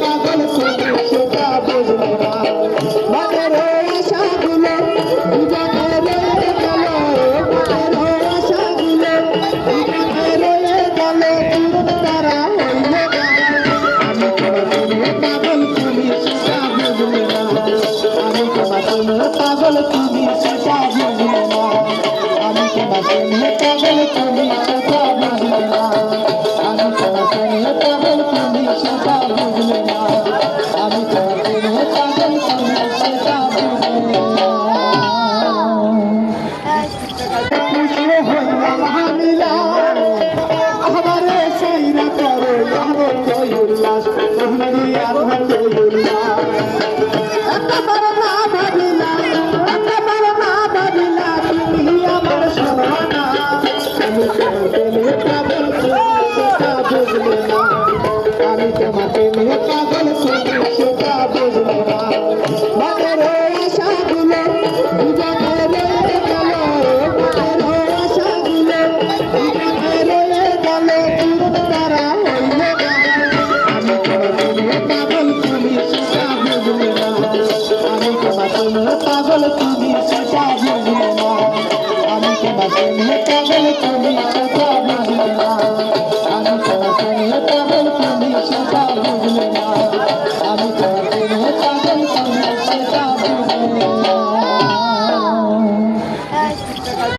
পাগল তুমি সেটা বুঝলে না মনের আশাগুলো জীবনে রয়ে গেল মনের আশাগুলো জীবনে রয়ে গেল পূরণ তারা হইল আমি তোমার প্রেমে পাগল তুমি সেটা বুঝলে না আমি তোমার প্রেমে পাগল তুমি সেটা বুঝলে না আমি তোমার প্রেমে পাগল তুমি সেটা বুঝলে না আমি তোমার প্রেমে পাগল তুমি সেটা বুঝলে না আমি তোমার প্রেমে পাগল তুমি সেটা বুঝলে না খুশি হইলাম হামিলা আমারে সেইরা করো আমার জয় উল্লাস তোমারই আধার জয় উল্লাস একবার না ভাবিলা তুমি আমার সোনা আমি তোমার প্রেমে পাগল তুমি সেটা বুঝলে না আমি তোমার প্রেমে পাগল তুমি সেটা বুঝলে না মনের আশাগুলো জীবনে রয়ে গেল মনের আশাগুলো জীবনে রয়ে গেল পূরণ তারা হইল আমি তোমার প্রেমে পাগল তুমি সেটা বুঝলে না আমি তোমার প্রেমে পাগল তুমি সেটা বুঝলে না আমি তোমার প্রেমে পাগল তুমি সেটা